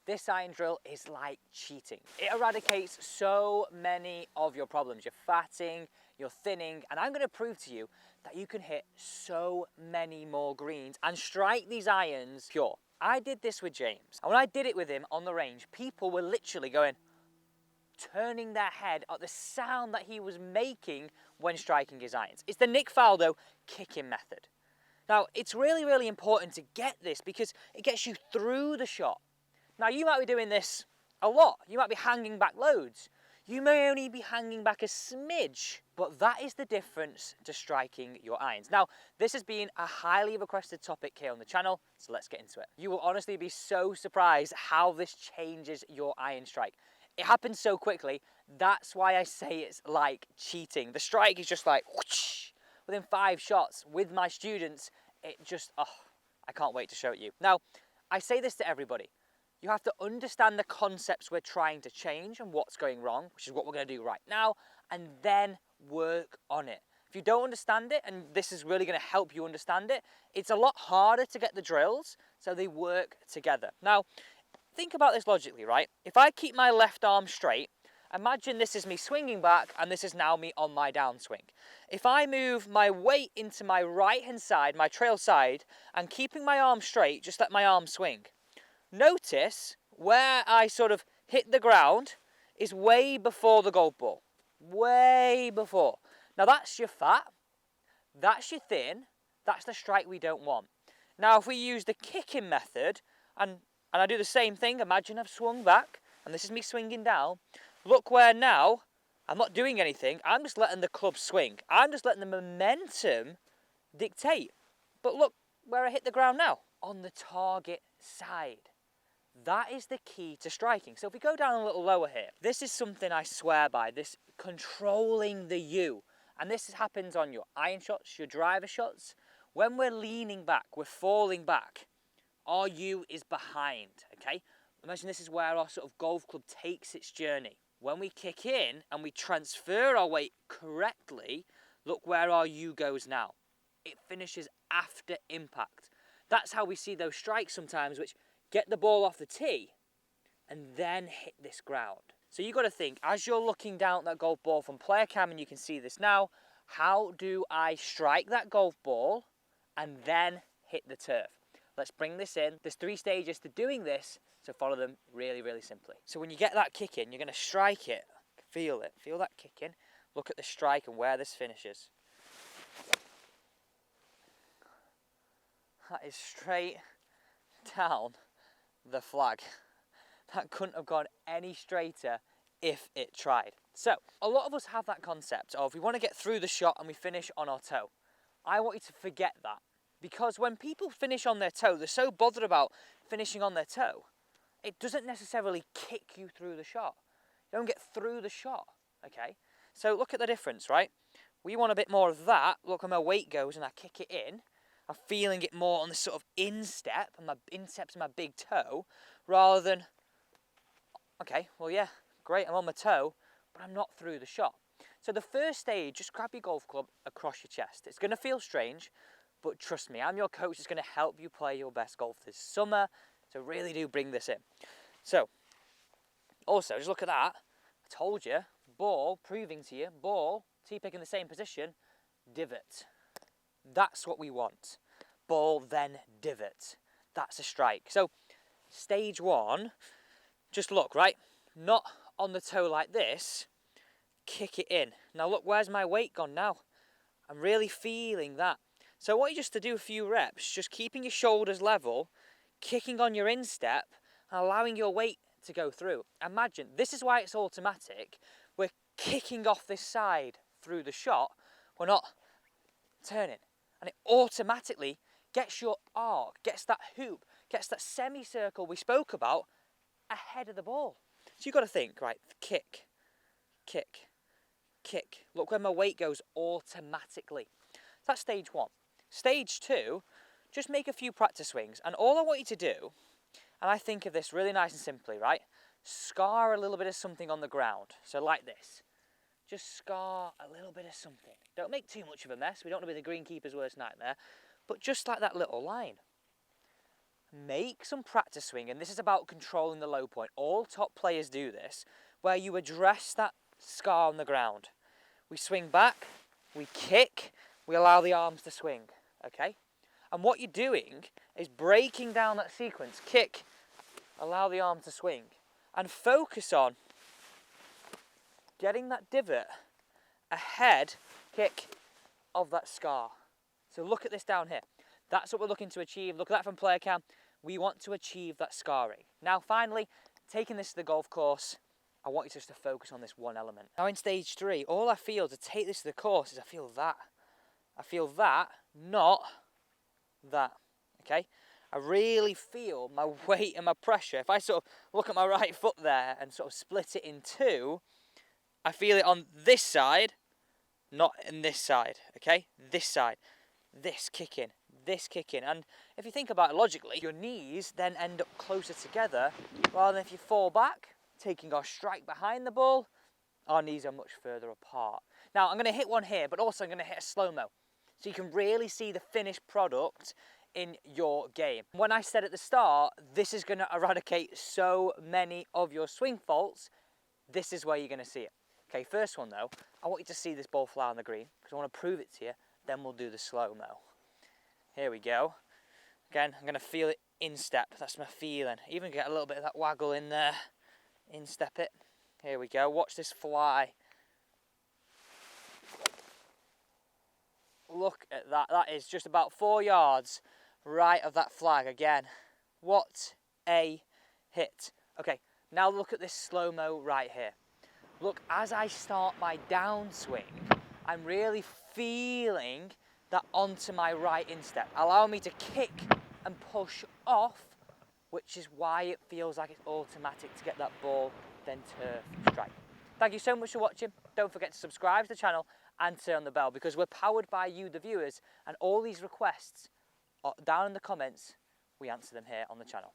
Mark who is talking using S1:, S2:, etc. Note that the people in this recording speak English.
S1: This iron drill is like cheating. It eradicates so many of your problems. You're fatting, you're thinning, and I'm going to prove to you that you can hit so many more greens and strike these irons pure. I did this with James, and when I did it with him on the range, people were literally turning their head at the sound that he was making when striking his irons. It's the Nick Faldo kicking method. Now, it's really, really important to get this because it gets you through the shot. Now, you might be doing this a lot. You might be hanging back loads. You may only be hanging back a smidge, but that is the difference to striking your irons. Now, this has been a highly requested topic here on the channel, so let's get into it. You will honestly be so surprised how this changes your iron strike. It happens so quickly, that's why I say it's like cheating. The strike is just like, whoosh, within 5 shots. With my students, it just, I can't wait to show it you. Now, I say this to everybody. You have to understand the concepts we're trying to change and what's going wrong, which is what we're going to do right now, and then work on it. If you don't understand it, and this is really going to help you understand it, it's a lot harder to get the drills, so they work together. Now, think about this logically, right? If I keep my left arm straight, imagine this is me swinging back, and this is now me on my downswing. If I move my weight into my right-hand side, my trail side, and keeping my arm straight, just let my arm swing. Notice where I sort of hit the ground is way before the golf ball. Way before. Now that's your fat, that's your thin, that's the strike we don't want. Now if we use the kicking method, and I do the same thing, imagine I've swung back, and this is me swinging down. Look where now, I'm not doing anything, I'm just letting the club swing. I'm just letting the momentum dictate. But look where I hit the ground now, on the target side. That is the key to striking. So if we go down a little lower here, this is something I swear by, this controlling the U. And this happens on your iron shots, your driver shots. When we're leaning back, we're falling back, our U is behind, okay? Imagine this is where our sort of golf club takes its journey. When we kick in and we transfer our weight correctly, look where our U goes now. It finishes after impact. That's how we see those strikes sometimes, which get the ball off the tee and then hit this ground. So you've got to think, as you're looking down at that golf ball from player cam, and you can see this now, how do I strike that golf ball and then hit the turf? Let's bring this in. There's 3 stages to doing this, so follow them really, really simply. So when you get that kick in, you're going to strike it. Feel it. Feel that kick in. Look at the strike and where this finishes. That is straight down the flag. That couldn't have gone any straighter if it tried. So a lot of us have that concept of we want to get through the shot and we finish on our toe. I want you to forget that, because when people finish on their toe, they're so bothered about finishing on their toe, it doesn't necessarily kick you through the shot. You don't get through the shot, okay? So look at the difference, right? We want a bit more of that. Look where my weight goes and I kick it in. I'm feeling it more on the sort of instep, and my instep's my big toe, rather than, okay, well yeah, great, I'm on my toe, but I'm not through the shot. So the first stage, just grab your golf club across your chest. It's going to feel strange, but trust me, I'm your coach that's going to help you play your best golf this summer, so really do bring this in. So, also, just look at that. I told you, ball, proving to you, ball, T-pick in the same position, divot. That's what we want. Ball, then divot. That's a strike. So, stage 1, just look, right? Not on the toe like this. Kick it in. Now look, where's my weight gone now? I'm really feeling that. So I want you just to do a few reps, just keeping your shoulders level, kicking on your instep, and allowing your weight to go through. Imagine, this is why it's automatic. We're kicking off this side through the shot. We're not turning. And it automatically gets your arc, gets that hoop, gets that semicircle we spoke about ahead of the ball. So you've got to think, right, kick, kick, kick. Look where my weight goes automatically. That's stage 1. Stage 2, just make a few practice swings. And all I want you to do, and I think of this really nice and simply, right? Scar a little bit of something on the ground. So like this. Just scar a little bit of something. Don't make too much of a mess. We don't want to be the greenkeeper's worst nightmare. But just like that little line. make some practice swing, and this is about controlling the low point. All top players do this, where you address that scar on the ground. We swing back, we kick, we allow the arms to swing, okay? And what you're doing is breaking down that sequence. Kick, allow the arm to swing, and focus on getting that divot ahead, kick, of that scar. So look at this down here. That's what we're looking to achieve. Look at that from player cam. We want to achieve that scarring. Now finally, taking this to the golf course, I want you just to focus on this one element. Now in stage 3, all I feel to take this to the course is I feel that. I feel that, not that, okay? I really feel my weight and my pressure. If I sort of look at my right foot there and sort of split it in two, I feel it on this side, not in this side, okay? This side, this kicking. And if you think about it logically, your knees then end up closer together, rather than if you fall back, taking our strike behind the ball, our knees are much further apart. Now I'm going to hit one here, but also I'm going to hit a slow-mo, so you can really see the finished product in your game. When I said at the start, this is going to eradicate so many of your swing faults, this is where you're going to see it. Okay, first one though, I want you to see this ball fly on the green, because I want to prove it to you, then we'll do the slow-mo. Here we go. Again, I'm going to feel it instep, that's my feeling. Even get a little bit of that waggle in there, instep it. Here we go, watch this fly. Look at that, that is just about 4 yards right of that flag again. What a hit. Okay, now look at this slow-mo right here. Look, as I start my downswing, I'm really feeling that onto my right instep. Allow me to kick and push off, which is why it feels like it's automatic to get that ball, then turf strike. Thank you so much for watching. Don't forget to subscribe to the channel and turn on the bell, because we're powered by you, the viewers, and all these requests down in the comments, we answer them here on the channel.